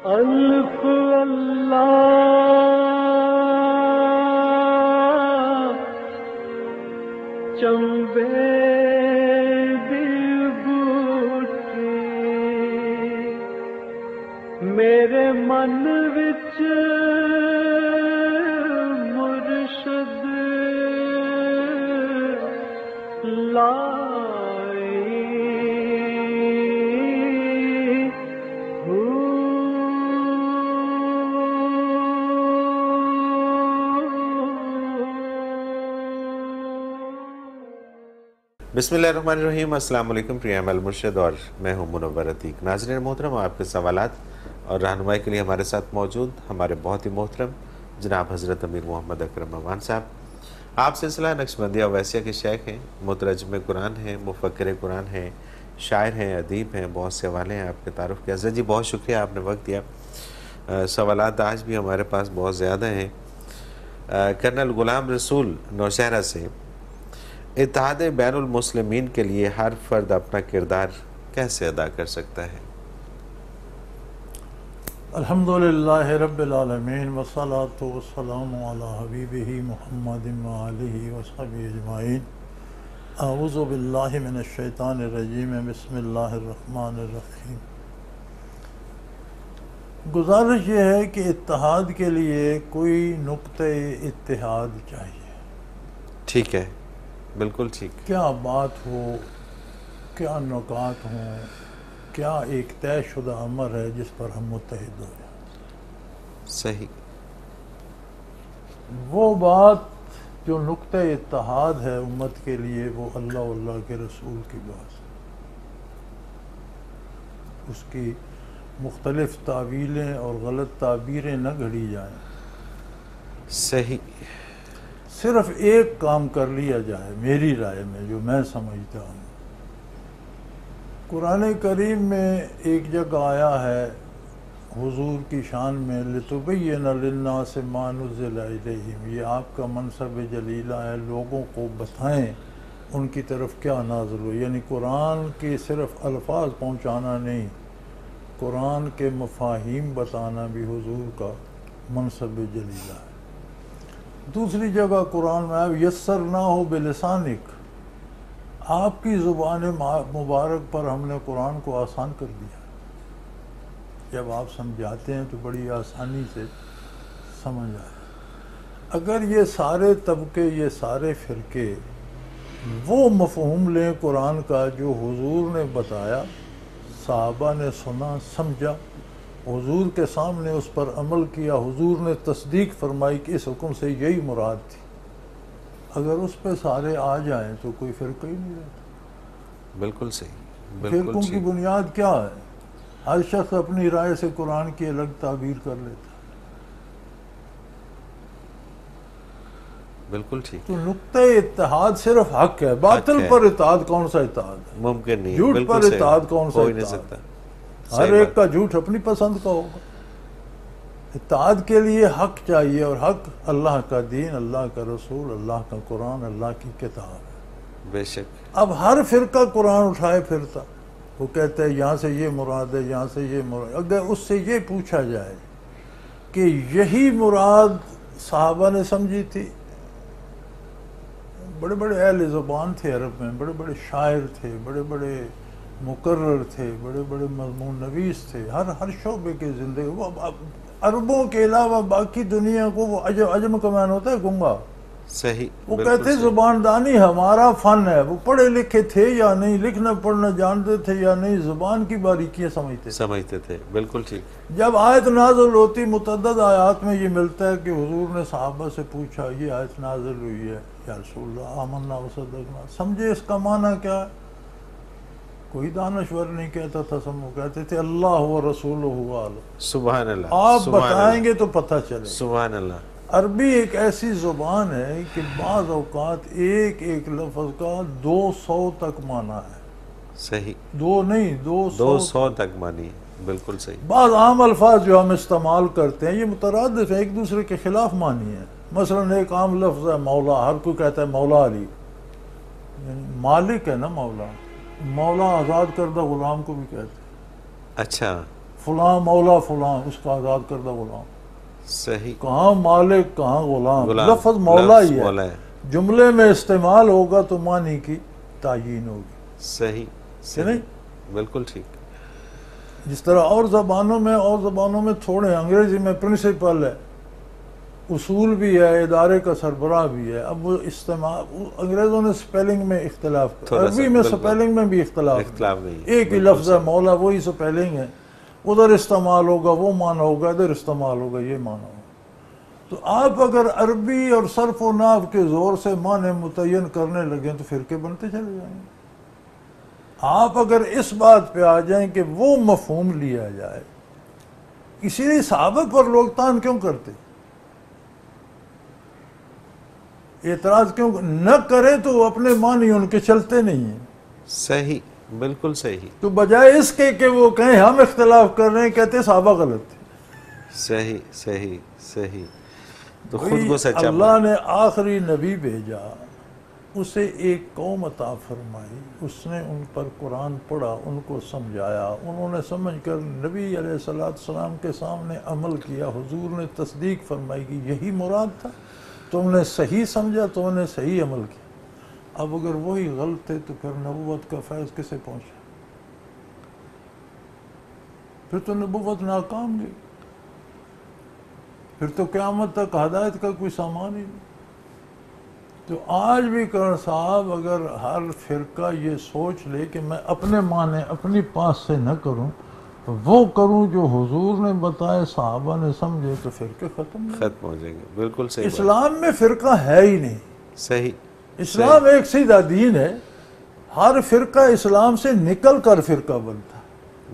الف اللہ چمبے دی بوٹی میرے من وچ مرشد لائی بسم اللہ الرحمن الرحیم۔ السلام علیکم، پریام المرشد اور میں ہوں منور عتیق۔ ناظرین محترم، آپ کے سوالات اور رہنمائی کے لیے ہمارے ساتھ موجود ہمارے بہت ہی محترم جناب حضرت امیر محمد اکرم امان صاحب۔ آپ سلسلہ نقشبندیہ اویسیہ کے شیخ ہیں، مترجم قرآن ہیں، مفکر قرآن ہیں، شاعر ہیں، ادیب ہیں، بہت سے حوالے ہیں آپ کے تعارف کے۔ حضرت جی بہت شکریہ، آپ نے وقت دیا۔ سوالات آج بھی ہمارے پاس بہت زیادہ ہیں۔ کرنل غلام رسول نوشہرہ سے، اتحاد بین المسلمین کے لیے ہر فرد اپنا کردار کیسے ادا کر سکتا ہے؟ الحمدللہ رب العالمین والصلاة والسلام علی حبیبہ محمد وآلہ وصحبہ اجمعین۔ اعوذ باللہ من الشیطان الرجیم، بسم اللہ الرحمن الرحیم۔ گزارش یہ ہے کہ اتحاد کے لیے کوئی نقطہ اتحاد چاہیے۔ ٹھیک ہے، بالکل ٹھیک۔ کیا بات ہو، کیا نکات ہوں، کیا ایک طے شدہ امر ہے جس پر ہم متحد ہو جائیں۔ صحیح۔ وہ بات جو نقطہ اتحاد ہے امت کے لیے، وہ اللہ و اللہ کے رسول کی بات ہے۔ اس کی مختلف تعویلیں اور غلط تعبیریں نہ گھڑی جائیں۔ صحیح۔ صرف ایک کام کر لیا جائے، میری رائے میں جو میں سمجھتا ہوں۔ قرآن کریم میں ایک جگہ آیا ہے حضور کی شان میں، لِتُبَيِّنَ لِلنَّاسِ مَا نُزِّلَ إِلَيْهِمْ، یہ آپ کا منصب جلیلہ ہے، لوگوں کو بتائیں ان کی طرف کیا نازل ہو۔ یعنی قرآن کے صرف الفاظ پہنچانا نہیں، قرآن کے مفاہیم بتانا بھی حضور کا منصب جلیلہ ہے۔ دوسری جگہ قرآن میں آیا یسرناہ بلسانک، آپ کی زبان مبارک پر ہم نے قرآن کو آسان کر دیا۔ جب آپ سمجھاتے ہیں تو بڑی آسانی سے سمجھ آئے۔ اگر یہ سارے طبقے، یہ سارے فرقے وہ مفہوم لیں قرآن کا جو حضور نے بتایا، صحابہ نے سنا سمجھا، حضور کے سامنے اس پر عمل کیا، حضور نے تصدیق فرمائی کہ اس حکم سے یہی مراد تھی، اگر اس پہ سارے آ جائیں تو کوئی فرقہ ہی نہیں رہتا۔ بالکل صحیح، فرقوں کی بنیاد کیا ہے؟ ہر شخص اپنی رائے سے قرآن کی الگ تعبیر کر لیتا ہے۔ بالکل ٹھیک۔ تو نقطہ اتحاد صرف حق ہے، باطل پر اتحاد کون سا اتحاد ہے؟ ممکن نہیں، جھوٹ پر اتحاد کون سا ہو ہی نہیں اتحاد؟ سکتا۔ ہر ایک کا جھوٹ اپنی پسند کا ہوگا۔ اتحاد کے لیے حق چاہیے، اور حق اللہ کا دین، اللہ کا رسول، اللہ کا قرآن، اللہ کی کتاب ہے۔ بے شک۔ اب ہر فرقہ قرآن اٹھائے پھرتا، وہ کہتا ہے یہاں سے یہ مراد ہے، یہاں سے یہ مراد۔ اگر اس سے یہ پوچھا جائے کہ یہی مراد صحابہ نے سمجھی تھی، بڑے بڑے اہل زبان تھے عرب میں، بڑے بڑے شاعر تھے، بڑے بڑے مقرر تھے، بڑے بڑے مضمون نویس تھے، ہر شعبے کے زندگی، وہ عربوں کے علاوہ باقی دنیا کو، وہ عجم کا معنی ہوتا ہے گنگا، صحیح۔ وہ کہتے زباندانی ہمارا فن ہے۔ وہ پڑھے لکھے تھے یا نہیں، لکھنا پڑھنا جانتے تھے یا نہیں، زبان کی باریکیاں سمجھتے تھے۔ بالکل ٹھیک۔ جب آیت نازل ہوتی، متعدد آیات میں یہ ملتا ہے کہ حضور نے صحابہ سے پوچھا، یہ آیت نازل ہوئی ہے یا رسول اللہ، آمنا وصدقنا، سمجھے اس کا معنی کیا ہے؟ کوئی دانشور نہیں کہتا تھا، سب کہتے تھے اللہ و رسولہ اعلم۔ سبحان اللہ۔ آپ بتائیں گے تو پتہ چلے۔ سبحان اللہ۔ عربی ایک ایسی زبان ہے کہ بعض اوقات ایک ایک لفظ کا 200 تک معنی ہے۔ صحیح۔ دو نہیں، 200 تک معنی ہے۔ بالکل صحیح۔ بعض عام الفاظ جو ہم استعمال کرتے ہیں یہ مترادف ہیں، ایک دوسرے کے خلاف معنی ہے۔ مثلا ایک عام لفظ ہے مولا، ہر کوئی کہتا ہے مولا علی، یعنی مالک ہے نا مولا۔ مولا آزاد کردہ غلام کو بھی کہتے ہیں۔ اچھا۔ فلاں مولا فلاں اس کا آزاد کردہ غلام. صحیح. کہاں مالک کہاں غلام. غلام. لفظ مولا لفظ ہی مولا ہے. ہے. جملے میں استعمال ہوگا تو معنی کی تعیین ہوگی. صحیح. کہ نہیں؟ بالکل ٹھیک. جس طرح اور زبانوں میں تھوڑے انگریزی میں پرنسپل ہے، اصول بھی ہے، ادارے کا سربراہ بھی ہے. اب وہ استعمال انگریزوں نے سپیلنگ میں اختلاف کیا، عربی میں سپیلنگ میں بھی اختلاف نہیں. ایک ہی لفظ ہے مولا، وہی سپیلنگ ہے. ادھر استعمال ہوگا وہ معنی ہوگا، ادھر استعمال ہوگا یہ معنی ہوگا. تو آپ اگر عربی اور صرف و نحو کے زور سے معنی متعین کرنے لگیں تو فرقے بنتے چلے جائیں گے. آپ اگر اس بات پہ آ جائیں کہ وہ مفہوم لیا جائے، اسی لیے صحابہ پر لوگ تان کیوں کرتے، اعتراض کیوں نہ کریں تو اپنے معنی ان کے چلتے نہیں ہیں. صحیح. بالکل صحیح. تو بجائے اس کے کہ وہ کہیں ہم اختلاف کر رہے ہیں، کہتے صحابہ غلط تھے. صحیح صحیح صحیح. تو خود کو سچا اللہ نے آخری نبی بھیجا، اسے ایک قوم عطا فرمائی، اس نے ان پر قرآن پڑھا، ان کو سمجھایا، انہوں نے سمجھ کر نبی علیہ السلام کے سامنے عمل کیا. حضور نے تصدیق فرمائی کہ یہی مراد تھا، تم نے صحیح سمجھا، تم نے صحیح عمل کیا. اب اگر وہی غلط ہے تو پھر نبوت کا فیض کسے پہنچا؟ پھر تو نبوت ناکام گئی، پھر تو قیامت تک ہدایت کا کوئی سامان ہی نہیں. تو آج بھی کرن صاحب اگر ہر فرقہ یہ سوچ لے کہ میں اپنے معنی اپنی پاس سے نہ کروں، وہ کروں جو حضور نے بتائے، صحابہ نے سمجھے، تو فرقے ختم ہو جائیں گے. بالکل صحیح. اسلام میں فرقہ ہے ہی نہیں. صحیح. اسلام ایک سیدھا دین ہے. ہر فرقہ اسلام سے نکل کر فرقہ بنتا.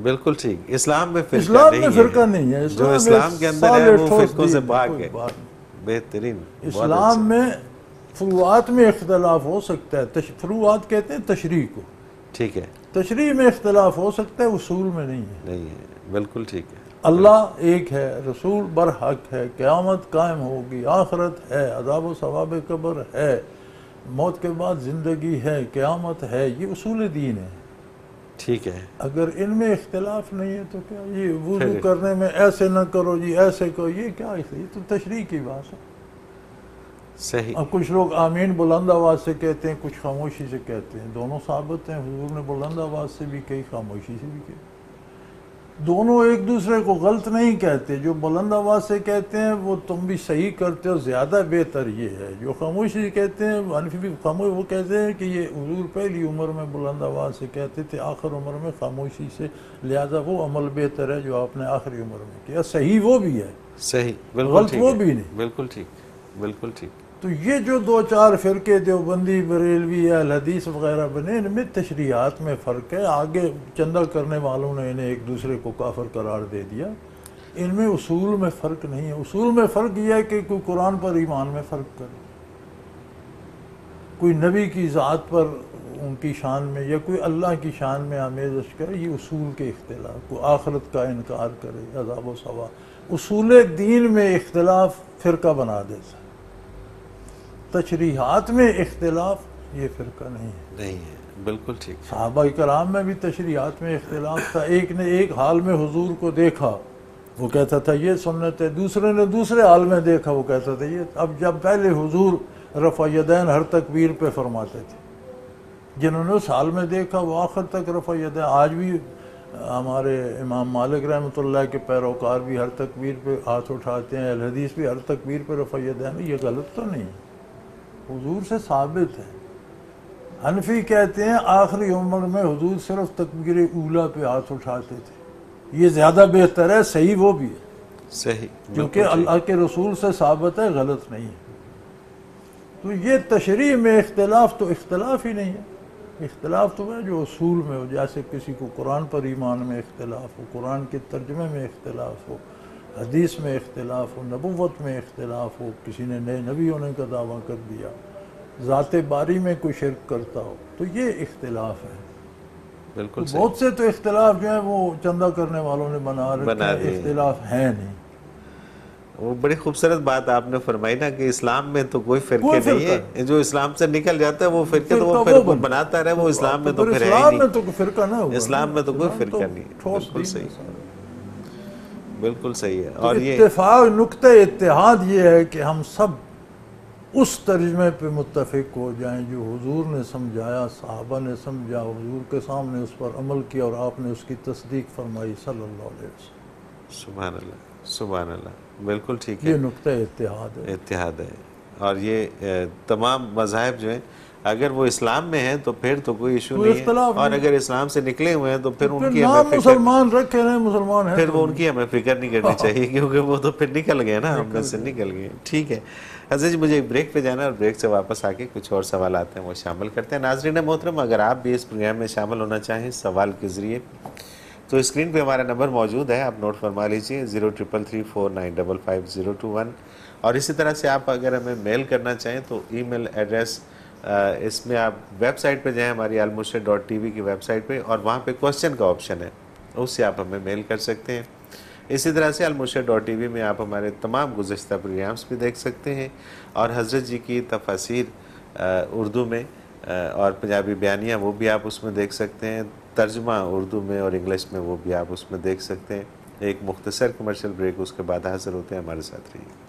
بالکل ٹھیک. اسلام میں فرقہ نہیں ہے. جو اسلام کے اندر ہے وہ فرقوں سے پاک ہے. بہترین. اسلام میں فروعات میں اختلاف ہو سکتا ہے، فروعات کہتے ہیں تشریح کو. ٹھیک ہے. تشریح میں اختلاف ہو سکتا ہے، اصول میں نہیں ہے. بالکل ٹھیک ہے. اللہ ایک ہے، رسول برحق ہے، قیامت قائم ہوگی، آخرت ہے، عذاب و ثواب قبر ہے، موت کے بعد زندگی ہے، قیامت ہے، یہ اصول دین ہے. ٹھیک ہے. اگر ان میں اختلاف نہیں ہے تو کیا یہ وضو کرنے میں ایسے نہ کرو جی ایسے کرو، یہ کیا ہے؟ یہ تو تشریح کی بات ہے. صحیح. اب کچھ لوگ آمین بلند آواز سے کہتے ہیں، کچھ خاموشی سے کہتے ہیں. دونوں ثابت ہیں. حضور نے بلند آواز سے بھی کہی، خاموشی سے بھی کہی. دونوں ایک دوسرے کو غلط نہیں کہتے. جو بلند آواز سے کہتے ہیں وہ تم بھی صحیح کرتے ہو، زیادہ بہتر یہ ہے. جو خاموشی سے کہتے ہیں حنفی بھی خاموش، وہ کہتے ہیں کہ یہ حضور پہلی عمر میں بلند آواز سے کہتے تھے، آخر عمر میں خاموشی سے، لہذا وہ عمل بہتر ہے جو آپ نے آخری عمر میں کیا. صحیح وہ بھی ہے، صحیح. غلط وہ بھی نہیں. بالکل ٹھیک. بالکل ٹھیک. تو یہ جو دو چار فرقے دیوبندی، بریلوی، اہل حدیث وغیرہ بنے، ان میں تشریحات میں فرق ہے. آگے چندہ کرنے والوں نے انہیں ایک دوسرے کو کافر قرار دے دیا. ان میں اصول میں فرق نہیں ہے. اصول میں فرق یہ ہے کہ کوئی قرآن پر ایمان میں فرق کرے، کوئی نبی کی ذات پر ان کی شان میں، یا کوئی اللہ کی شان میں آمیزش کرے. یہ اصول کے اختلاف. کوئی آخرت کا انکار کرے، عذاب و ثواب. اصول دین میں اختلاف فرقہ بنا دیتا. تشریحات میں اختلاف یہ فرقہ نہیں ہے. بالکل ٹھیک. صحابہ کرام میں بھی تشریحات میں اختلاف تھا. ایک نے ایک حال میں حضور کو دیکھا، وہ کہتا تھا یہ سنت ہے. دوسرے نے دوسرے حال میں دیکھا، وہ کہتا تھا یہ. اب جب پہلے حضور رفع یدین ہر تکبیر پہ فرماتے تھے، جنہوں نے اس حال میں دیکھا وہ آخر تک رفع یدین. آج بھی ہمارے امام مالک رحمۃ اللہ کے پیروکار بھی ہر تکبیر پہ ہاتھ اٹھاتے ہیں، اہل حدیث بھی ہر تکبیر پہ رفع یدین. یہ غلط تو نہیں ہے، حضور سے ثابت ہے. حنفی کہتے ہیں آخری عمر میں حضور صرف تکبیر اولا پہ ہاتھ اٹھاتے تھے. یہ زیادہ بہتر ہے، صحیح وہ بھی ہے. صحیح. کیونکہ اللہ کے رسول سے ثابت ہے، غلط نہیں ہے. تو یہ تشریح میں اختلاف تو اختلاف ہی نہیں ہے. اختلاف تو ہے جو اصول میں ہو. جیسے کسی کو قرآن پر ایمان میں اختلاف ہو، قرآن کے ترجمے میں اختلاف ہو، حدیث میں اختلاف ہو، نبوت میں اختلاف ہو، کسی نے نئے نبی ہونے کا دعویٰ کر دیا، ذات باری میں کوئی شرک کرتا ہو، تو یہ اختلاف ہے. بالکل. بہت سے تو اختلاف جو ہے وہ چندہ کرنے والوں نے بنا رکھا ہے، اختلاف ہے نہیں. وہ بڑی خوبصورت بات آپ نے فرمائی نا کہ اسلام میں تو کوئی فرقے نہیں ہے. جو اسلام سے نکل جاتا ہے وہ فرقے تو وہ پھر بناتا رہے. وہ اسلام میں تو پھر ہے ہی نہیں. اسلام میں تو کوئی فرقہ نہ ہوگا. اسلام میں تو کوئی فرقہ نہیں. بالکل صحیح. بالکل صحیح ہے. اور یہ اتفاق نقطہ اتحاد یہ ہے کہ ہم سب اس ترجمے پہ متفق ہو جائیں جو حضور نے سمجھایا، صحابہ نے سمجھا، حضور کے سامنے اس پر عمل کیا اور آپ نے اس کی تصدیق فرمائی صلی اللہ علیہ وسلم. سبحان اللہ، سبحان اللہ، بالکل ٹھیک ہے. یہ نقطہ اتحاد ہے. اتحاد ہے. اور یہ تمام مذاہب جو ہیں اگر وہ اسلام میں ہیں تو پھر تو کوئی ایشو نہیں ہے، اور اگر اسلام سے نکلے ہوئے ہیں تو پھر ان کی نام مسلمان رکھے رہے مسلمان ہیں، پھر وہ ان کی ہمیں فکر نہیں کرنی چاہیے، کیونکہ وہ تو پھر نکل گئے نا، ہم میں سے نکل گئے. ٹھیک ہے حضرت جی، مجھے ایک بریک پہ جانا ہے اور بریک سے واپس آ کے کچھ اور سوالات ہیں وہ شامل کرتے ہیں. ناظرین محترم، اگر آپ بھی اس پروگرام میں شامل ہونا چاہیں سوال کے ذریعے تو اسکرین پہ ہمارا نمبر موجود ہے، آپ نوٹ فرما لیجئے 0333455021. اور اسی طرح سے آپ اگر ہمیں میل کرنا چاہیں تو ای میل ایڈریس اس میں آپ ویب سائٹ پہ جائیں، ہماری almurshid.tv کی ویب سائٹ پہ، اور وہاں پہ کوسچن کا آپشن ہے، اس سے آپ ہمیں میل کر سکتے ہیں. اسی طرح سے almurshid.tv میں آپ ہمارے تمام گزشتہ پروگرامز بھی دیکھ سکتے ہیں، اور حضرت جی کی تفاسیر اردو میں اور پنجابی بیانیہ وہ بھی آپ اس میں دیکھ سکتے ہیں، ترجمہ اردو میں اور انگلش میں وہ بھی آپ اس میں دیکھ سکتے ہیں. ایک مختصر کمرشل بریک، اس کے بعد حاضر ہوتے ہیں، ہمارے ساتھ رہیے.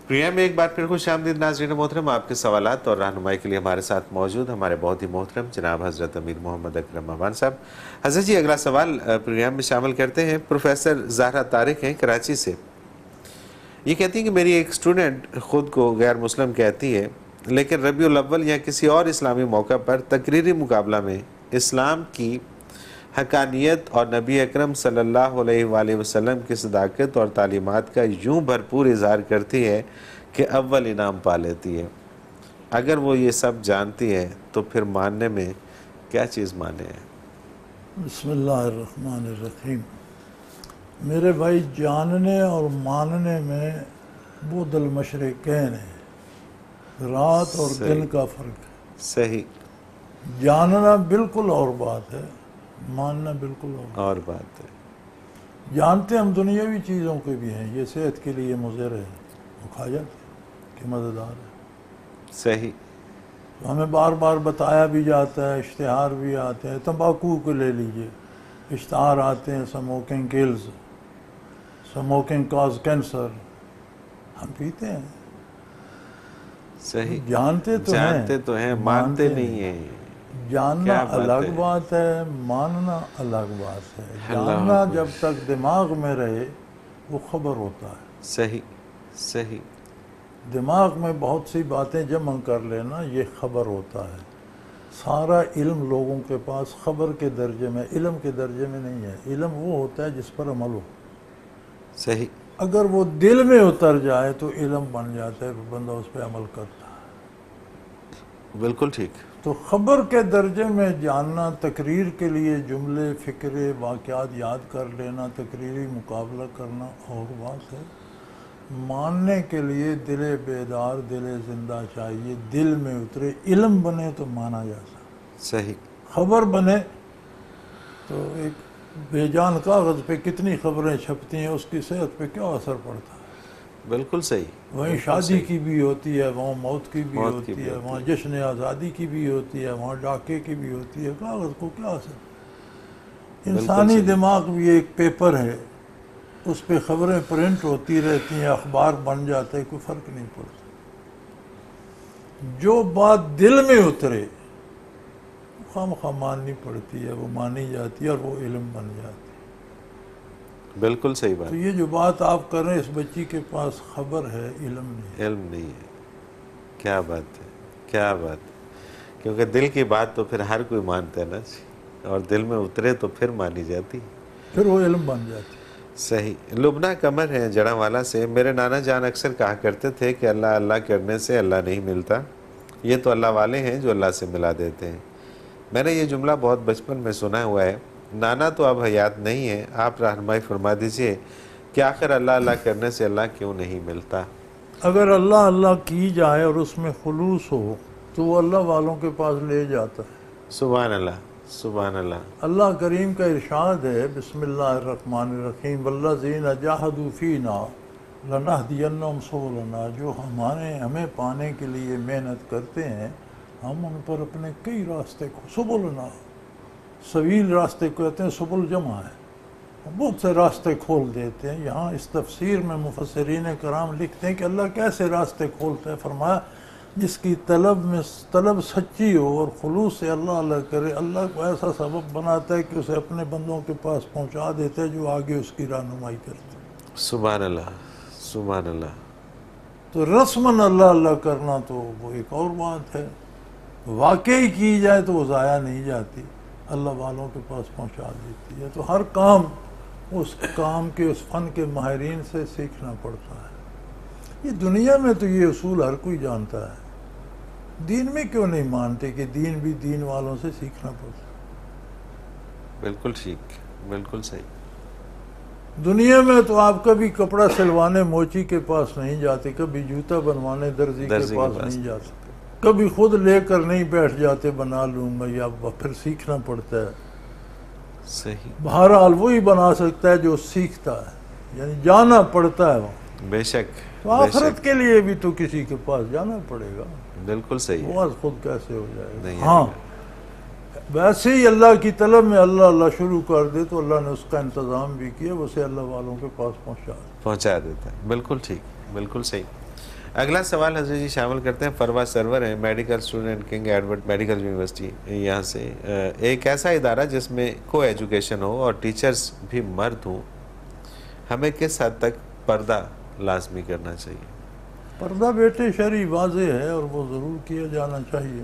پروگرام میں ایک بار پھر خوش آمدید ناظرین محترم. آپ کے سوالات اور رہنمائی کے لیے ہمارے ساتھ موجود ہمارے بہت ہی محترم جناب حضرت امیر محمد اکرم امان صاحب. حضرت جی، اگلا سوال پروگرام میں شامل کرتے ہیں. پروفیسر زہرا طارق ہیں کراچی سے. یہ کہتی ہیں کہ میری ایک اسٹوڈنٹ خود کو غیر مسلم کہتی ہے، لیکن ربیع الاول یا کسی اور اسلامی موقع پر تقریری مقابلہ میں اسلام کی حقانیت اور نبی اکرم صلی اللہ علیہ وآلہ وسلم کی صداقت اور تعلیمات کا یوں بھرپور اظہار کرتی ہے کہ اول انعام پا لیتی ہے. اگر وہ یہ سب جانتی ہے تو پھر ماننے میں کیا چیز مانے ہے؟ بسم اللہ الرحمن الرحیم. میرے بھائی، جاننے اور ماننے میں بعد المشرقین ہے، رات اور دن کا فرق ہے. صحیح. جاننا بالکل اور بات ہے، ماننا بالکل اور بات ہے. جانتے ہم دنیاوی چیزوں کے بھی ہیں، یہ صحت کے لیے مضر ہے، وہ کھا جاتے کہ مزیدار ہے. صحیح. ہمیں بار بار بتایا بھی جاتا ہے، اشتہار بھی آتے ہیں. تمباکو کو لے لیجئے، اشتہار آتے ہیں smoking kills, smoking causes cancer. ہم پیتے ہیں. صحیح. جانتے تو ہیں مانتے نہیں ہیں. جاننا الگ بات ہے، ماننا الگ بات ہے. جاننا جب تک دماغ میں رہے وہ خبر ہوتا ہے. صحیح صحیح. دماغ میں بہت سی باتیں جمع کر لینا یہ خبر ہوتا ہے. سارا علم لوگوں کے پاس خبر کے درجے میں، علم کے درجے میں نہیں ہے. علم وہ ہوتا ہے جس پر عمل ہو. صحیح. اگر وہ دل میں اتر جائے تو علم بن جاتا ہے، بندہ اس پہ عمل کرتا ہے. بالکل ٹھیک. تو خبر کے درجے میں جاننا، تقریر کے لیے جملے، فکرے، واقعات یاد کر لینا، تقریری مقابلہ کرنا اور بات ہے. ماننے کے لیے دل بیدار، دل زندہ چاہیے، دل میں اترے، علم بنے تو مانا جا سکتا. صحیح. خبر بنے تو ایک بے جان کاغذ پہ کتنی خبریں چھپتی ہیں، اس کی صحت پہ کیا اثر پڑتا ہے. بالکل صحیح. وہیں شادی کی بھی ہوتی ہے، وہاں موت کی بھی ہوتی ہے، وہاں جشن آزادی کی بھی ہوتی ہے، وہاں ڈاکے کی بھی ہوتی ہے. کاغذ کو کیا اثر. انسانی دماغ بھی ایک پیپر ہے، اس پہ خبریں پرنٹ ہوتی رہتی ہیں، اخبار بن جاتے، کوئی فرق نہیں پڑتا. جو بات دل میں اترے خواہ ماننی پڑتی ہے، وہ مانی جاتی ہے اور وہ علم بن جاتی ہے. بالکل صحیح بات. تو یہ جو بات آپ کر رہے ہیں، اس بچی کے پاس خبر ہے، علم نہیں. علم نہیں ہے. کیا بات ہے، کیا بات ہے. کیونکہ دل کی بات تو پھر ہر کوئی مانتا ہے نا، اور دل میں اترے تو پھر مانی جاتی، پھر وہ علم بن جاتی. صحیح. لبنہ قمر ہیں جڑا والا سے. میرے نانا جان اکثر کہا کرتے تھے کہ اللہ اللہ کرنے سے اللہ نہیں ملتا، یہ تو اللہ والے ہیں جو اللہ سے ملا دیتے ہیں. میں نے یہ جملہ بہت بچپن میں سنا ہوا ہے. نانا تو اب حیات نہیں ہے، آپ رہنمائی فرما دیجئے کہ آخر اللہ اللہ کرنے سے اللہ کیوں نہیں ملتا. اگر اللہ اللہ کی جائے اور اس میں خلوص ہو، تو وہ اللہ والوں کے پاس لے جاتا ہے۔ سبحان اللہ، سبحان اللہ۔ اللہ کریم کا ارشاد ہے، بسم اللہ الرحمن الرحیم، والذین جاہدوا فینا لنہدینہم سبلنا، جو ہمیں پانے کے لیے محنت کرتے ہیں ہم ان پر اپنے کئی راستے کو، سبلنا سبیل راستے کو کہتے ہیں، سبل جمع ہے، بہت سے راستے کھول دیتے ہیں۔ یہاں اس تفسیر میں مفسرین کرام لکھتے ہیں کہ اللہ کیسے راستے کھولتا ہے، فرمایا جس کی طلب سچی ہو اور خلوص سے اللہ اللہ کرے، اللہ کو ایسا سبب بناتا ہے کہ اسے اپنے بندوں کے پاس پہنچا دیتا ہے جو آگے اس کی رہنمائی کرتے ہیں۔ سبحان اللہ، سبحان اللہ۔ تو رسماً اللہ اللہ کرنا تو وہ ایک اور بات ہے، واقعی کی جائے تو وہ ضائع نہیں جاتی، اللہ والوں کے پاس پہنچا دیتی ہے۔ تو ہر کام اس کام کے، اس فن کے ماہرین سے سیکھنا پڑتا ہے۔ یہ دنیا میں تو یہ اصول ہر کوئی جانتا ہے، دین میں کیوں نہیں مانتے کہ دین بھی دین والوں سے سیکھنا پڑتا ہے؟ بالکل ٹھیک، بالکل صحیح۔ دنیا میں تو آپ کبھی کپڑا سلوانے موچی کے پاس نہیں جاتے، کبھی جوتا بنوانے درزی کے پاس نہیں جاتے، کبھی خود لے کر نہیں بیٹھ جاتے بنا لوں گا، یا پھر سیکھنا پڑتا ہے۔ صحیح، بہرحال وہی بنا سکتا ہے جو سیکھتا ہے، یعنی جانا پڑتا ہے وہاں۔ بے شک، تو آخرت کے لیے بھی تو کسی کے پاس جانا پڑے گا، بالکل صحیح ہے۔ وہ آج خود کیسے ہو جائے گا؟ نہیں ہاں، ویسے ہی اللہ کی طلب میں اللہ اللہ شروع کر دے تو اللہ نے اس کا انتظام بھی کیا، اسے اللہ والوں کے پاس پہنچا دیتا ہے۔ بالکل ٹھیک، بالکل صحیح۔ اگلا سوال حضرت جی شامل کرتے ہیں، فروا سرور ہیں، medical student, king Edward medical university یہاں سے۔ ایک ایسا ادارہ جس میں کو ایجوکیشن ہو اور ٹیچرز بھی مرد ہوں، ہمیں کس حد تک پردہ لازمی کرنا چاہیے؟ پردہ بیٹے شرعی واضح ہے اور وہ ضرور کیا جانا چاہیے۔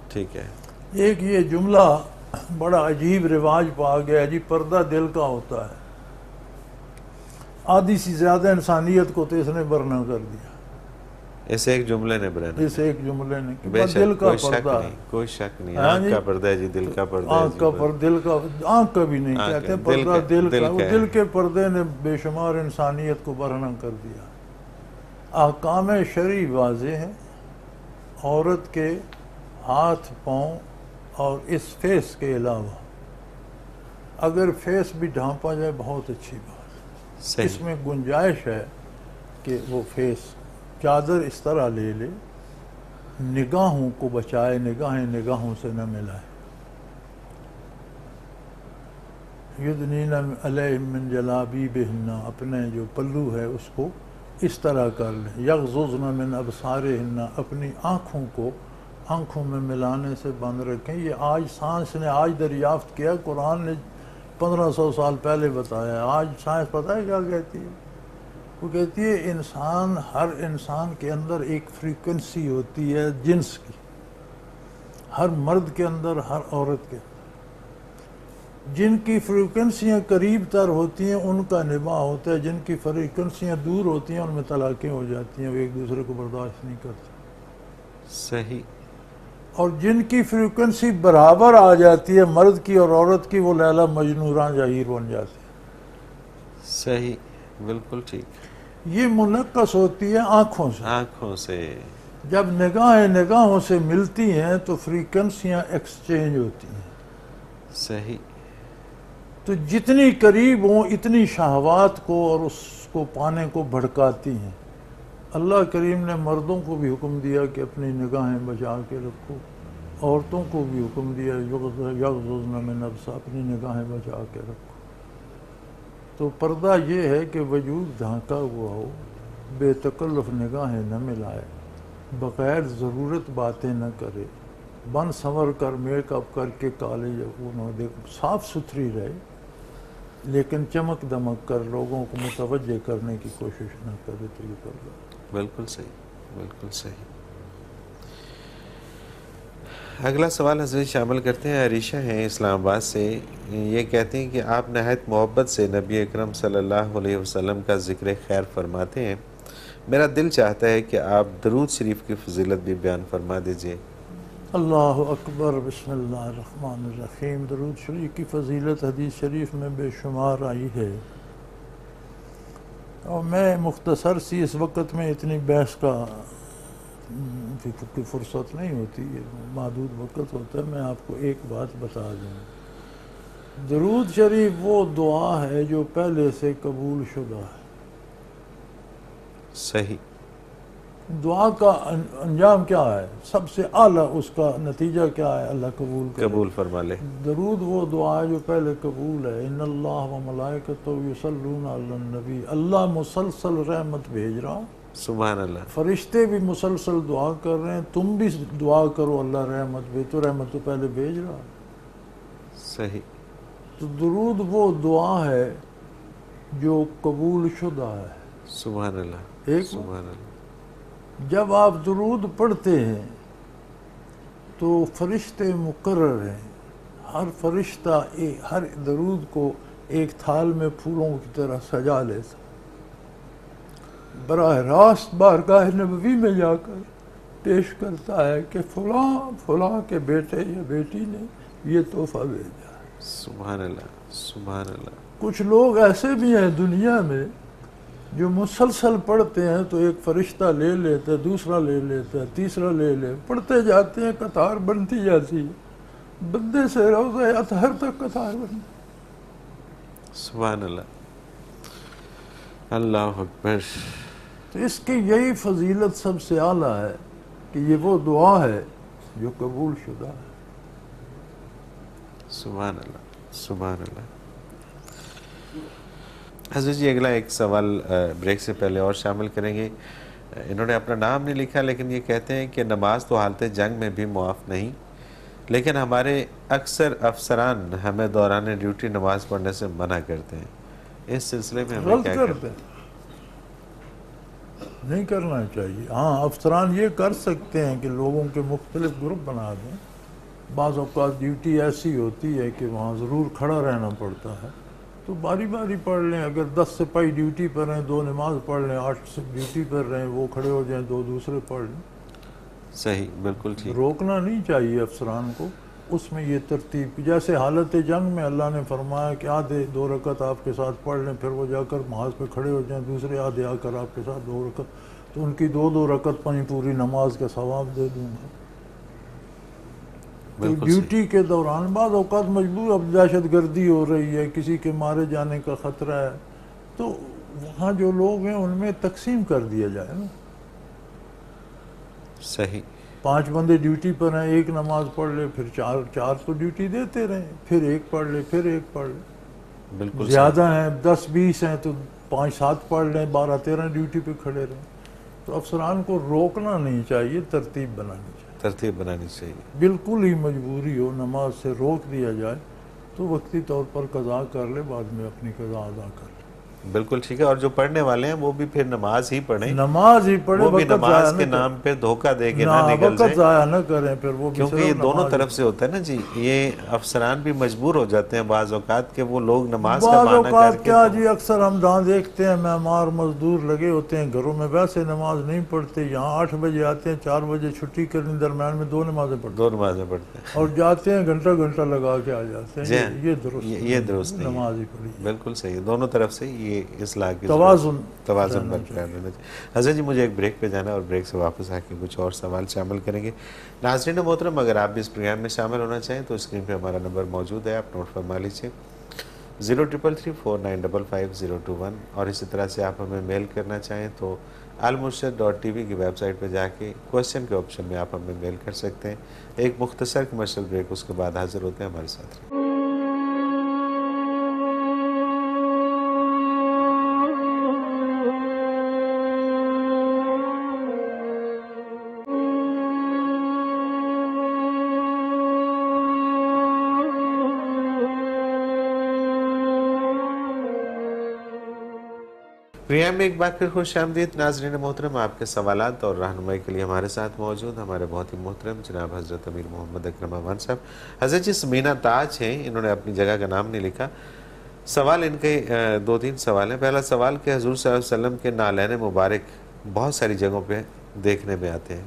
ٹھیک ہے۔ ایک یہ جملہ بڑا عجیب رواج پا گیا ہے جی، پردہ دل کا ہوتا ہے، آدھی سے زیادہ انسانیت کو تو اس نے برہنہ کر دیا، اس ایک جملے نے برہنہ، اس ایک جملے نے، کہ بے بس شک، دل کا کوئی شک پردہ ہے، نہیں، کوئی شک نہیں، ہاں آنکھ جی، کا پردہ ہے جی، دل کا پردہ ہے آنکھ کا جی، پردہ، دل کا، آنکھ کا بھی نہیں آنکھ کہتے، کا، پردہ دل کا، وہ ہے۔ دل کے پردے نے بے شمار انسانیت کو برہنہ کر دیا۔ احکام شرعی واضح ہیں، عورت کے ہاتھ پاؤں اور اس فیس کے علاوہ اگر فیس بھی ڈھانپا جائے بہت اچھی بات ہے، صحیح، اس میں گنجائش ہے کہ وہ فیس چادر اس طرح لے لے، نگاہوں کو بچائے، نگاہیں نگاہوں سے نہ ملائے۔ یدنین علیہم من جلابیبہن، اپنے جو پلو ہے اس کو اس طرح کر لیں، یغضضن من ابصارہن، اپنی آنکھوں کو آنکھوں میں ملانے سے بند رکھیں۔ یہ آج سائنس نے آج دریافت کیا، قرآن نے 1500 سال پہلے بتایا، آج سائنس پتہ ہے کیا کہتی ہے؟ وہ کہتی ہے ہر انسان کے اندر ایک فریکوینسی ہوتی ہے جنس کی، ہر مرد کے اندر، ہر عورت کے اندر، جن کی فریکوینسیاں قریب تر ہوتی ہیں ان کا نباہ ہوتا ہے، جن کی فریکوینسیاں دور ہوتی ہیں ان میں طلاقیں ہو جاتی ہیں، وہ ایک دوسرے کو برداشت نہیں کرتے۔ صحیح، اور جن کی فریکوینسی برابر آ جاتی ہے مرد کی اور عورت کی، وہ لیلا مجنون راں جہیر بن جاتے ہیں۔ صحیح، بالکل ٹھیک۔ یہ منعکس ہوتی ہے آنکھوں سے، آنکھوں سے، جب نگاہیں نگاہوں سے ملتی ہیں تو فریکوینسیاں ایکسچینج ہوتی ہیں، صحیح، تو جتنی قریب ہوں اتنی شہوات کو اور اس کو پانے کو بھڑکاتی ہیں۔ اللہ کریم نے مردوں کو بھی حکم دیا کہ اپنی نگاہیں بچا کے رکھو، عورتوں کو بھی حکم دیا یغضضن من ابصارہن، اپنی نگاہیں بچا کے رکھو۔ تو پردہ یہ ہے کہ وجود ڈھانکا ہوا ہو، بے تکلف نگاہیں نہ ملائے، بغیر ضرورت باتیں نہ کرے، بن سنور کر میک اپ کر کے کالج صاف ستھری رہے، لیکن چمک دمک کر لوگوں کو متوجہ کرنے کی کوشش نہ کرے، تو یہ پردہ۔ بالکل صحیح، بالکل صحیح۔ اگلا سوال حضرت شامل کرتے ہیں، عریشہ ہیں اسلام آباد سے، یہ کہتے ہیں کہ آپ نہایت محبت سے نبی اکرم صلی اللہ علیہ وسلم کا ذکر خیر فرماتے ہیں، میرا دل چاہتا ہے کہ آپ درود شریف کی فضیلت بھی بیان فرما دیجئے۔ اللہ اکبر، بسم اللہ الرحمن الرحیم۔ درود شریف کی فضیلت حدیث شریف میں بے شمار آئی ہے، اور میں مختصر سی اس وقت میں اتنی بحث کا کی فرصت نہیں ہوتی، محدود وقت ہوتا ہے. میں آپ کو ایک بات بتا دوں، درود شریف وہ دعا ہے جو پہلے سے قبول شدہ ہے. صحیح. دعا کا انجام کیا ہے؟ سب سے اعلیٰ اس کا نتیجہ کیا ہے؟ اللہ قبول کرے. قبول فرما لے. درود وہ دعا ہے جو پہلے قبول ہے. ان اللہ و ملائکتہ یصلون علی النبی، اللہ مسلسل رحمت بھیج رہا، سبحان اللہ. فرشتے بھی مسلسل دعا کر رہے ہیں، تم بھی دعا کرو اللہ رحمت بھیج، تو رحمت تو پہلے بھیج رہا. صحیح. تو درود وہ دعا ہے جو قبول شدہ ہے. سبحان اللہ. ایک سبحان اللہ. جب آپ درود پڑھتے ہیں تو فرشتے مقرر ہیں، ہر فرشتہ ہر درود کو ایک تھال میں پھولوں کی طرح سجا لیتا، براہ راست بارگاہ نبوی میں جا کر پیش کرتا ہے کہ فلاں فلاں کے بیٹے یا بیٹی نے یہ تحفہ بھیجا. سبحان اللہ. سبحان اللہ. کچھ لوگ ایسے بھی ہیں دنیا میں جو مسلسل پڑھتے ہیں تو ایک فرشتہ لے لیتا ہے، دوسرا لے لیتا ہے، تیسرا لے لے، پڑھتے جاتے ہیں، قطار بنتی جاتی ہے، بندے سے روضہ اطہر تک قطار بنتی. سبحان اللہ. اللہ اکبر. تو اس کی یہی فضیلت سب سے اعلیٰ ہے کہ یہ وہ دعا ہے جو قبول شدہ ہے. سبحان اللہ. سبحان اللہ. حضرت جی اگلا ایک سوال بریک سے پہلے اور شامل کریں گے. انہوں نے اپنا نام نہیں لکھا لیکن یہ کہتے ہیں کہ نماز تو حالت جنگ میں بھی معاف نہیں، لیکن ہمارے اکثر افسران ہمیں دوران ڈیوٹی نماز پڑھنے سے منع کرتے ہیں. اس سلسلے میں ہمیں غلط کیا کرتے ہیں، نہیں کرنا چاہیے. ہاں افسران یہ کر سکتے ہیں کہ لوگوں کے مختلف گروپ بنا دیں. بعض اوقات ڈیوٹی ایسی ہوتی ہے کہ وہاں ضرور کھڑا رہنا پڑتا ہے، تو باری باری پڑھ لیں. اگر 10 سپاہی ڈیوٹی پر ہیں 2 نماز پڑھ لیں، 8 سے ڈیوٹی پر رہیں وہ کھڑے ہو جائیں 2 دوسرے پڑھ لیں. صحیح. بالکل ٹھیک. روکنا نہیں چاہیے افسران کو اس میں یہ ترتیب. جیسے حالت جنگ میں اللہ نے فرمایا کہ آدھے 2 رکعت آپ کے ساتھ پڑھ لیں، پھر وہ جا کر محاذ پہ کھڑے ہو جائیں، دوسرے آدھے آ کر آپ کے ساتھ 2 رکعت، تو ان کی 2 رکعت پوری نماز کا ثواب دے دوں گا. تو ڈیوٹی کے دوران بعض اوقات مجبور، اب دہشت گردی ہو رہی ہے، کسی کے مارے جانے کا خطرہ ہے، تو وہاں جو لوگ ہیں ان میں تقسیم کر دیا جائے نا. صحیح. 5 بندے ڈیوٹی پر ہیں، 1 نماز پڑھ لے، پھر 4 تو ڈیوٹی دیتے رہیں، پھر 1 پڑھ لے، پھر 1 پڑھ لے. بالکل زیادہ ہیں 10-20 ہیں تو 5-7 پڑھ لیں، 12-13 ڈیوٹی پہ کھڑے رہیں. تو افسران کو روکنا نہیں چاہیے، ترتیب بنانی چاہیے. ترتیب بنانی چاہیے. بالکل ہی مجبوری ہو نماز سے روک دیا جائے تو وقتی طور پر قضا کر لے، بعد میں اپنی قضا ادا کر لے. بالکل ٹھیک ہے. اور جو پڑھنے والے ہیں وہ بھی پھر نماز ہی پڑھیں، نماز ہی پڑھیں، وہ بھی وقت نماز ضائع کے نہ نام پہ دھوکہ دے کے کریں. نہ نکل وقت جائیں، ضائع نہ کریں. پھر وہ بھی کیونکہ یہ دونوں طرف سے ہوتا ہے نا جی. یہ افسران بھی مجبور ہو جاتے ہیں بعض اوقات کہ وہ لوگ نماز کا بعض بہانہ اوقات کر کے کیا جی، اکثر ہم جہاں دیکھتے ہیں معمار مزدور لگے ہوتے ہیں گھروں میں، ویسے نماز نہیں پڑھتے. یہاں 8 بجے آتے ہیں، 4 بجے چھٹی کرنے، درمیان میں 2 نمازیں پڑھتے 2 نمازیں پڑھتے ہیں اور جاتے ہیں گھنٹہ لگا کے آ جاتے ہیں. یہ درست نہیں، نماز ہی پڑھی. بالکل صحیح. دونوں طرف سے یہ اصلاح کی توازن برقرار رہنا چاہیے. حضرت جی مجھے ایک بریک پہ جانا ہے اور بریک سے واپس آ کے کچھ اور سوال شامل کریں گے. ناظرین محترم، اگر آپ بھی اس پروگرام میں شامل ہونا چاہیں تو اسکرین پہ ہمارا نمبر موجود ہے، آپ نوٹ فرما لیجیے 033349555021. اور اسی طرح سے آپ ہمیں میل کرنا چاہیں تو almurshid.tv کی ویب سائٹ پہ جا کے کوشچن کے آپشن میں آپ ہمیں میل کر سکتے ہیں. ایک مختصر کمرشل بریک، اس کے بعد حاضر ہوتے ہیں ہمارے ساتھ. پروگرام میں ایک بار پھر خوش آمدید. ناظرین محترم، آپ کے سوالات اور رہنمائی کے لیے ہمارے ساتھ موجود ہمارے بہت ہی محترم جناب حضرت امیر محمد اکرم امان صاحب. حضرت جی سمینہ تاج ہیں، انہوں نے اپنی جگہ کا نام نہیں لکھا. سوال ان کے 2-3 سوال ہیں. پہلا سوال کہ حضور صلی اللہ علیہ وسلم کے نالین مبارک بہت ساری جگہوں پہ دیکھنے میں آتے ہیں،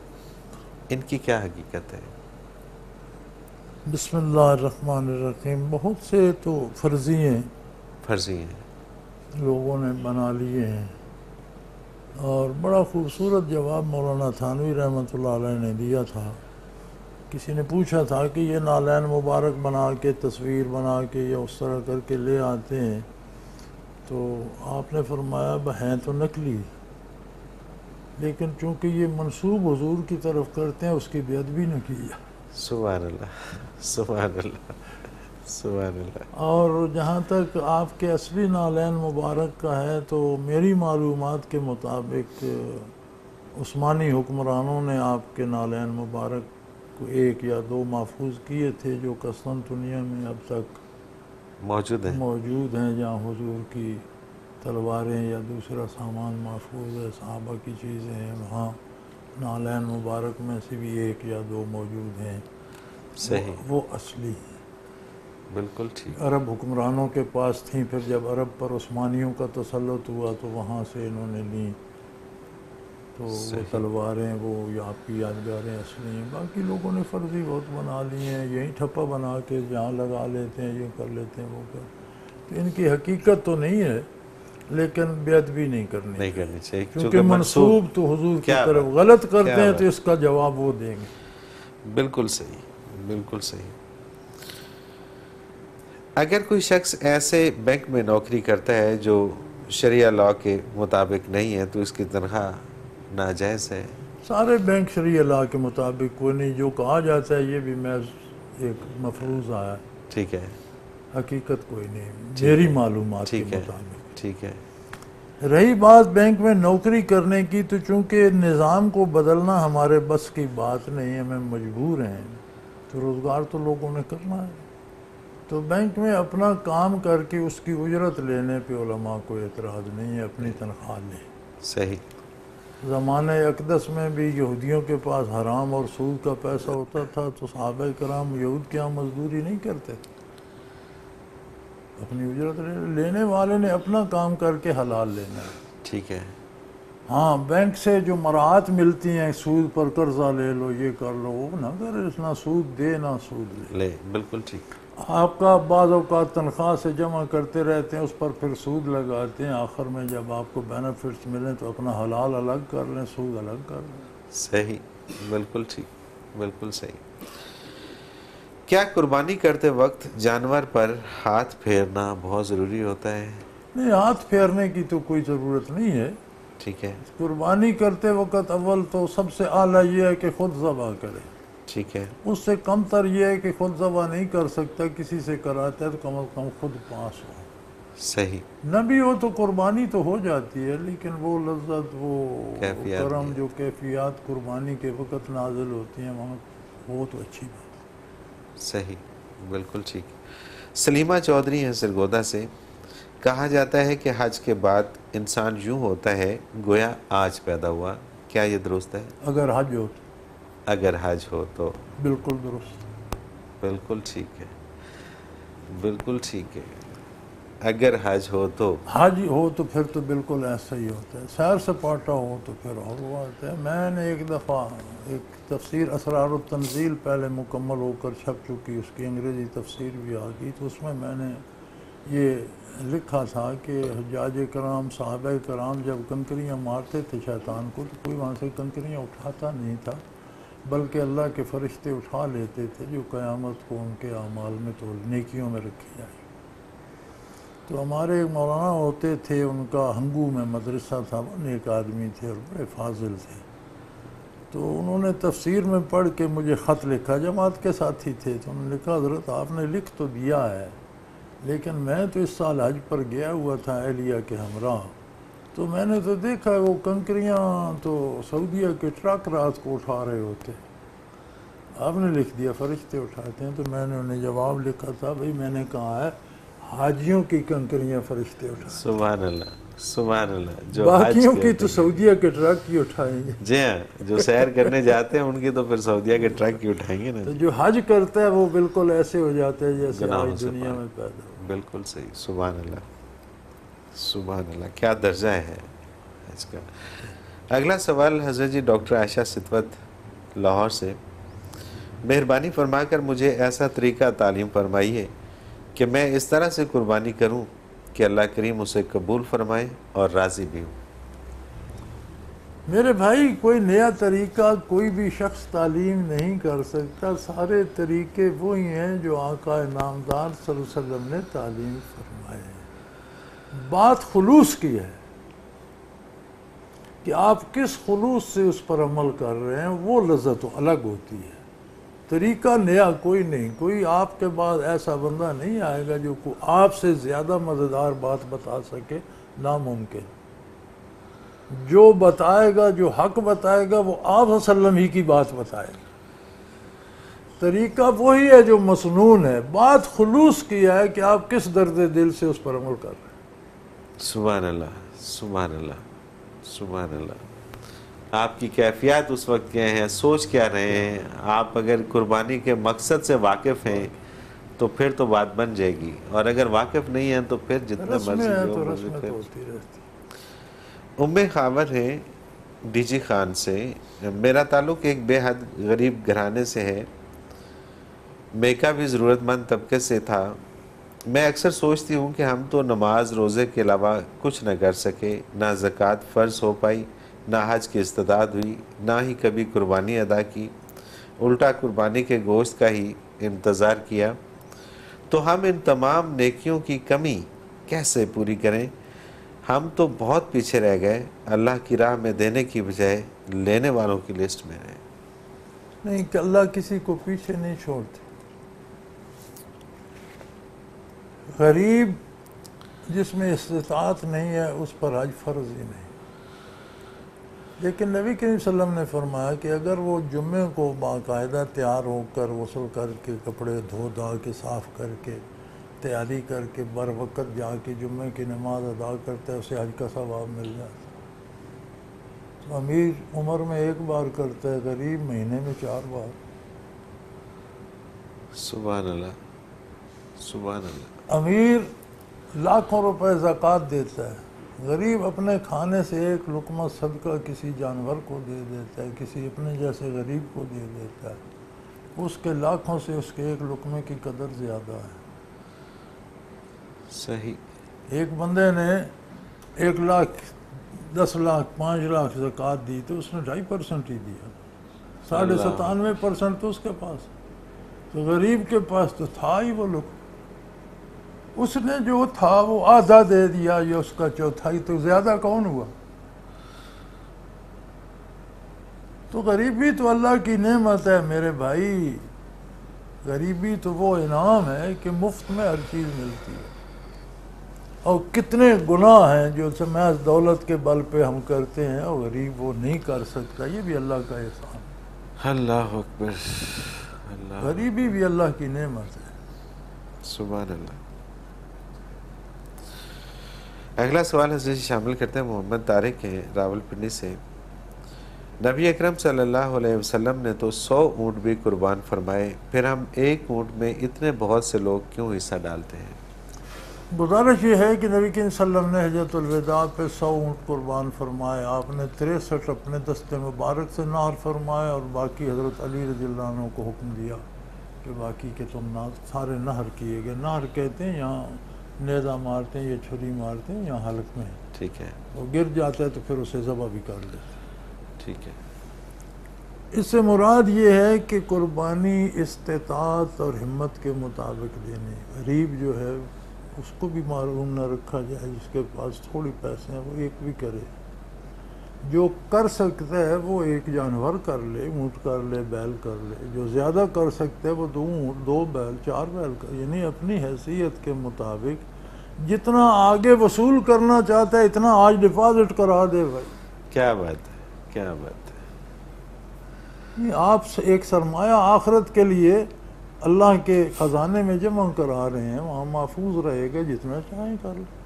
ان کی کیا حقیقت ہے؟ بسم اللہ الرحمن الرحیم. بہت سے تو فرضی ہیں لوگوں نے بنا لیے ہیں. اور بڑا خوبصورت جواب مولانا تھانوی رحمۃ اللہ علیہ نے دیا تھا. کسی نے پوچھا تھا کہ یہ نالین مبارک بنا کے تصویر بنا کے یا اس طرح کر کے لے آتے ہیں، تو آپ نے فرمایا ہیں تو نقلی، لیکن چونکہ یہ منسوب حضور کی طرف کرتے ہیں اس کی بے ادبی نہ کی جائے. سبحان اللہ، سبحان اللہ، سبحان اللہ. اور جہاں تک آپ کے اصلی نالین مبارک کا ہے تو میری معلومات کے مطابق عثمانی حکمرانوں نے آپ کے نالین مبارک کو 1 یا 2 محفوظ کیے تھے جو قسطنطنیہ میں اب تک موجود ہیں. جہاں حضور کی تلواریں یا دوسرا سامان محفوظ ہے، صحابہ کی چیزیں ہیں، وہاں نالین مبارک میں سے بھی 1 یا 2 موجود ہیں. صحیح، وہ اصلی ہیں. بالکل ٹھیک. عرب حکمرانوں کے پاس تھیں، پھر جب عرب پر عثمانیوں کا تسلط ہوا تو وہاں سے انہوں نے لیں، تو وہ تلواریں وہ آپ کی یادگاریں اصلی ہیں. باقی لوگوں نے فرضی بہت بنا لی ہیں، یہی ٹھپا بنا کے جہاں لگا لیتے ہیں، یہ کر لیتے ہیں، وہ کر. تو ان کی حقیقت تو نہیں ہے، لیکن بے ادبی نہیں کرنی چاہیے کیونکہ منسوب تو حضور کی طرف غلط کرتے ہیں تو اس کا جواب وہ دیں گے. بالکل صحیح، بالکل صحیح. اگر کوئی شخص ایسے بینک میں نوکری کرتا ہے جو شریعہ لاء کے مطابق نہیں ہے تو اس کی تنخواہ ناجائز ہے؟ سارے بینک شریعہ لاء کے مطابق کوئی نہیں. جو کہا جاتا ہے یہ بھی محض ایک مفروض آیا ہے. ٹھیک ہے. حقیقت کوئی نہیں میری معلومات کے مطابق. ٹھیک ہے. رہی بات بینک میں نوکری کرنے کی، تو چونکہ نظام کو بدلنا ہمارے بس کی بات نہیں ہے، ہمیں مجبور ہیں، تو روزگار تو لوگوں نے کرنا ہے. تو بینک میں اپنا کام کر کے اس کی اجرت لینے پہ علماء کو اعتراض نہیں ہے، اپنی تنخواہ لیں. صحیح. زمانہ اقدس میں بھی یہودیوں کے پاس حرام اور سود کا پیسہ ہوتا تھا، تو صحابہ کرام یہود کے یہاں مزدوری نہیں کرتے، اپنی اجرت لینے والے نے اپنا کام کر کے حلال لینا ہے. ٹھیک ہے. ہاں بینک سے جو مراعات ملتی ہیں، سود پر قرضہ لے لو، یہ کر لو، وہ نہ کرے، نہ سود دے نہ سود لے. بالکل ٹھیک. آپ کا بعض اوقات تنخواہ سے جمع کرتے رہتے ہیں، اس پر پھر سود لگاتے ہیں، آخر میں جب آپ کو بینیفٹس ملیں تو اپنا حلال الگ کر لیں، سود الگ کر لیں. صحیح، بالکل ٹھیک، بالکل صحیح. کیا قربانی کرتے وقت جانور پر ہاتھ پھیرنا بہت ضروری ہوتا ہے؟ نہیں، ہاتھ پھیرنے کی تو کوئی ضرورت نہیں ہے. ٹھیک ہے. قربانی کرتے وقت اول تو سب سے اعلیٰ یہ ہے کہ خود ذبح کرے. ٹھیک ہے. اس سے کم تر یہ ہے کہ خود ذبح نہیں کر سکتا، کسی سے کراتا ہے تو کم از کم خود پاس ہو. صحیح. نہ بھی ہو تو قربانی تو ہو جاتی ہے، لیکن وہ لذت، وہ کرم، جو کیفیات قربانی کے وقت نازل ہوتی ہیں وہاں، وہ تو اچھی بات. صحیح، بالکل ٹھیک. سلیمہ چودھری ہیں سرگودا سے. کہا جاتا ہے کہ حج کے بعد انسان یوں ہوتا ہے گویا آج پیدا ہوا، کیا یہ درست ہے؟ اگر حج ہو تو اگر حج ہو تو بالکل درست. بالکل ٹھیک ہے، بالکل ٹھیک ہے. اگر حج ہو تو پھر تو بالکل ایسا ہی ہوتا ہے. سیر سپاٹا ہو تو پھر اور وہ آتا ہے. میں نے ایک دفعہ ایک تفسیر اسرار التنزیل پہلے مکمل ہو کر چھپ چکی، اس کی انگریزی تفسیر بھی آ گئی، تو اس میں نے یہ لکھا تھا کہ حجاج کرام، صحابہ کرام جب کنکریاں مارتے تھے شیطان کو، تو کوئی وہاں سے کنکریاں اٹھاتا نہیں تھا، بلکہ اللہ کے فرشتے اٹھا لیتے تھے، جو قیامت کو ان کے اعمال میں تو نیکیوں میں رکھی جائے. تو ہمارے ایک مولانا ہوتے تھے، ان کا ہنگو میں مدرسہ تھا، وہ نیک آدمی تھے اور بڑے فاضل تھے. تو انہوں نے تفسیر میں پڑھ کے مجھے خط لکھا، جماعت کے ساتھی تھے، تو انہوں نے لکھا حضرت آپ نے لکھ تو دیا ہے، لیکن میں تو اس سال حج پر گیا ہوا تھا اہلیہ کے ہمراہ، تو میں نے تو دیکھا وہ کنکریاں تو سعودیہ کے ٹرک رات کو اٹھا رہے ہوتے. آپ نے لکھ دیا فرشتے اٹھاتے ہیں. تو میں نے انہیں جواب لکھا تھا، بھئی میں نے کہا ہے حاجیوں کی کنکریاں فرشتے اٹھاتے. سبحان اللہ، سبحان اللہ. جو باقیوں کی تو سعودیہ کے ٹرک ہی اٹھائیں گے. جی ہاں، جو سیر کرنے جاتے ہیں ان کی تو پھر سعودیہ کے ٹرک ہی اٹھائیں گے نا. تو جو حج کرتا ہے وہ بالکل ایسے ہو جاتا ہے جیسے آج دنیا میں پیدا ہو. بالکل صحیح. سبحان اللہ، سبحان اللہ. کیا درجہ ہے حج کا. اگلا سوال حضرت جی ڈاکٹر عائشہ ستوت لاہور سے. مہربانی فرما کر مجھے ایسا طریقہ تعلیم فرمائیے کہ میں اس طرح سے قربانی کروں کہ اللہ کریم اسے قبول فرمائے اور راضی بھی ہوں. میرے بھائی کوئی نیا طریقہ کوئی بھی شخص تعلیم نہیں کر سکتا، سارے طریقے وہی ہیں جو آقا نامدار صلی اللہ علیہ وسلم نے تعلیم فرمائے ہیں۔ بات خلوص کی ہے کہ آپ کس خلوص سے اس پر عمل کر رہے ہیں، وہ لذت الگ ہوتی ہے۔ طریقہ نیا کوئی نہیں، کوئی آپ کے بعد ایسا بندہ نہیں آئے گا جو آپ سے زیادہ مزیدار بات بتا سکے، ناممکن۔ جو بتائے گا، جو حق بتائے گا، وہ آپ صلی اللہ علیہ وسلم ہی کی بات بتائے گا۔ طریقہ وہی ہے جو مسنون ہے، بات خلوص کی ہے کہ آپ کس درد دل سے اس پر عمل کر رہے ہیں۔ سبحان اللہ، سبحان اللہ، سبحان اللہ۔ آپ کی کیفیات اس وقت کیا ہیں، سوچ کیا رہے ہیں؟ آپ اگر قربانی کے مقصد سے واقف ہیں تو پھر تو بات بن جائے گی، اور اگر واقف نہیں ہیں تو پھر جتنا رسمیں مرضی ہیں جو تو مرضی رسمیں پھر۔ تو ہوتی رہتی۔ ام خاور ہے ڈی جی خان سے، میرا تعلق ایک بے حد غریب گھرانے سے ہے، میکا بھی ضرورت مند طبقے سے تھا۔ میں اکثر سوچتی ہوں کہ ہم تو نماز روزے کے علاوہ کچھ نہ کر سکے، نہ زکوٰۃ فرض ہو پائی، نہ حج کی استطاعت ہوئی، نہ ہی کبھی قربانی ادا کی، الٹا قربانی کے گوشت کا ہی انتظار کیا۔ تو ہم ان تمام نیکیوں کی کمی کیسے پوری کریں؟ ہم تو بہت پیچھے رہ گئے، اللہ کی راہ میں دینے کی بجائے لینے والوں کی لسٹ میں رہے۔ نہیں کہ اللہ کسی کو پیچھے نہیں چھوڑتے۔ غریب جس میں استطاعت نہیں ہے اس پر حج فرض ہی نہیں۔ لیکن نبی کریم صلی اللہ علیہ وسلم نے فرمایا کہ اگر وہ جمعے کو باقاعدہ تیار ہو کر غسل کر کے کپڑے دھو دھا کے صاف کر کے تیاری کر کے بر وقت جا کے جمعے کی نماز ادا کرتا ہے، اسے حج کا ثواب مل جاتا ہے۔ تو امیر عمر میں ایک بار کرتا ہے، غریب مہینے میں 4 بار۔ سبحان اللہ، سبحان اللہ۔ امیر لاکھوں روپے زکوٰۃ دیتا ہے، غریب اپنے کھانے سے ایک لقمہ صدقہ کسی جانور کو دے دیتا ہے، کسی اپنے جیسے غریب کو دے دیتا ہے، اس کے لاکھوں سے اس کے ایک لقمے کی قدر زیادہ ہے۔ صحیح۔ ایک بندے نے 1 لاکھ 10 لاکھ 5 لاکھ زکوٰۃ دی تو اس نے 2.5% ہی دیا، 97.5% تو اس کے پاس، تو غریب کے پاس تو تھا ہی وہ لقمہ، اس نے جو تھا وہ آدھا دے دیا یا اس کا چوتھائی، تو زیادہ کون ہوا؟ تو غریبی تو اللہ کی نعمت ہے میرے بھائی، غریبی تو وہ انعام ہے کہ مفت میں ہر چیز ملتی ہے۔ اور کتنے گناہ ہیں جو محض دولت کے بل پہ ہم کرتے ہیں اور غریب وہ نہیں کر سکتا، یہ بھی اللہ کا احسان ہے۔ اللہ اکبر، اللہ، غریبی بھی اللہ کی نعمت ہے۔ سبحان اللہ۔ اگلا سوال حضرت شامل کرتے ہیں، محمد طارق ہیں راول پنڈی سے۔ نبی اکرم صلی اللہ علیہ وسلم نے تو 100 اونٹ بھی قربان فرمائے، پھر ہم ایک اونٹ میں اتنے بہت سے لوگ کیوں حصہ ڈالتے ہیں؟ گزارش یہ ہے کہ نبی کریم صلی اللہ علیہ وسلم نے حجۃ الوداع پہ 100 اونٹ قربان فرمائے، آپ نے 63 اپنے دستے مبارک سے نہر فرمائے، اور باقی حضرت علی رضی اللہ عنہ کو حکم دیا کہ باقی کے تم سارے نہر کیے گئے۔ نہر کہتے ہیں یہاں نیزہ مارتے ہیں یا چھری مارتے ہیں، یہاں حلق میں ٹھیک ہے، وہ گر جاتا ہے تو پھر اسے ذبح بھی کر لیتے ہیں۔ ٹھیک ہے۔ اس سے مراد یہ ہے کہ قربانی استطاعت اور ہمت کے مطابق دینی۔ غریب جو ہے اس کو بھی معلوم نہ رکھا جائے، جس کے پاس تھوڑی پیسے ہیں وہ ایک بھی کرے، جو کر سکتا ہے وہ ایک جانور کر لے، اونٹ کر لے، بیل کر لے، جو زیادہ کر سکتا ہے وہ 2 اونٹ 2 بیل 4 بیل کر، یعنی اپنی حیثیت کے مطابق جتنا آگے وصول کرنا چاہتا ہے اتنا آج ڈپازٹ کرا دے بھائی۔ کیا بات ہے، کیا بات ہے۔ آپ ایک سرمایہ آخرت کے لیے اللہ کے خزانے میں جمع کرا رہے ہیں، وہاں محفوظ رہے گا، جتنا چاہیں کر لیں۔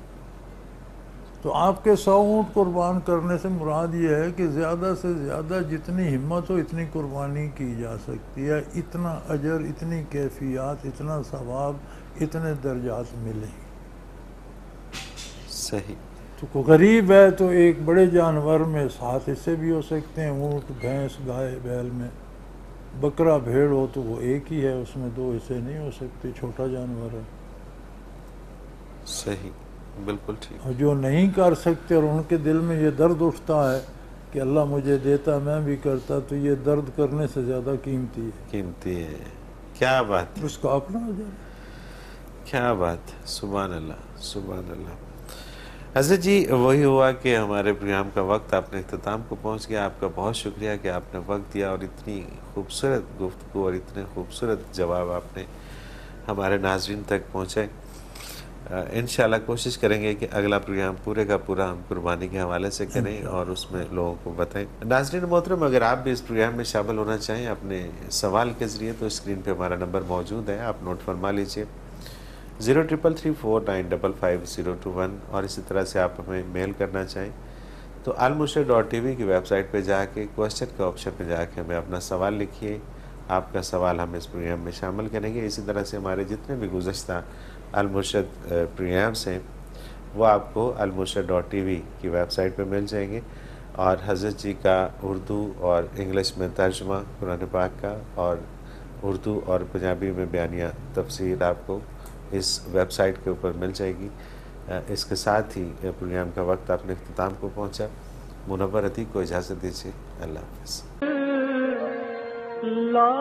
تو آپ کے 100 اونٹ قربان کرنے سے مراد یہ ہے کہ زیادہ سے زیادہ جتنی ہمت ہو اتنی قربانی کی جا سکتی ہے، اتنا اجر، اتنی کیفیات، اتنا ثواب، اتنے درجات ملیں۔ صحیح۔ تو کوئی غریب ہے تو ایک بڑے جانور میں 7 حصے بھی ہو سکتے ہیں، اونٹ، بھینس، گائے، بیل میں۔ بکرا، بھیڑ ہو تو وہ ایک ہی ہے، اس میں 2 حصے نہیں ہو سکتے، چھوٹا جانور ہے۔ صحیح، بالکل ٹھیک۔ اور جو نہیں کر سکتے اور ان کے دل میں یہ درد اٹھتا ہے کہ اللہ مجھے دیتا میں بھی کرتا تو یہ درد کرنے سے زیادہ قیمتی ہے. قیمتی ہے. کیا بات ہے، اس کا اپنا اجر. کیا بات ہے، سبحان اللہ سبحان اللہ. حضرت جی وہی ہوا کہ ہمارے پروگرام کا وقت اپنے اختتام کو پہنچ گیا. آپ کا بہت شکریہ کہ آپ نے وقت دیا اور اتنی خوبصورت گفتگو اور اتنے خوبصورت جواب آپ نے ہمارے ناظرین تک پہنچائے. انشاءاللہ کوشش کریں گے کہ اگلا پروگرام پورے کا پورا ہم قربانی کے حوالے سے کریں اور اس میں لوگوں کو بتائیں. ناظرین محترم، اگر آپ بھی اس پروگرام میں شامل ہونا چاہیں اپنے سوال کے ذریعے تو اسکرین پہ ہمارا نمبر موجود ہے، آپ نوٹ فرما لیجئے 0333455021. اور اسی طرح سے آپ ہمیں میل کرنا چاہیں تو almurshid.tv کی ویب سائٹ پہ جا کے کوسچن کے آپشن پہ جا کے ہمیں اپنا سوال لکھیے. آپ کا سوال ہم اس پروگرام میں شامل کریں گے. اسی طرح سے ہمارے جتنے بھی گزشتہ المرشد پروگرامس ہیں وہ آپ کو almurshid.tv کی ویب سائٹ پہ مل جائیں گے. اور حضرت جی کا اردو اور انگلش میں ترجمہ قرآن پاک کا اور اردو اور پنجابی میں بیانیہ تفسیر آپ کو اس ویب سائٹ کے اوپر مل جائے گی. اس کے ساتھ ہی پروگرام کا وقت اپنے اختتام کو پہنچا. منور عتیق کو اجازت دیجیے. اللہ حافظ. لا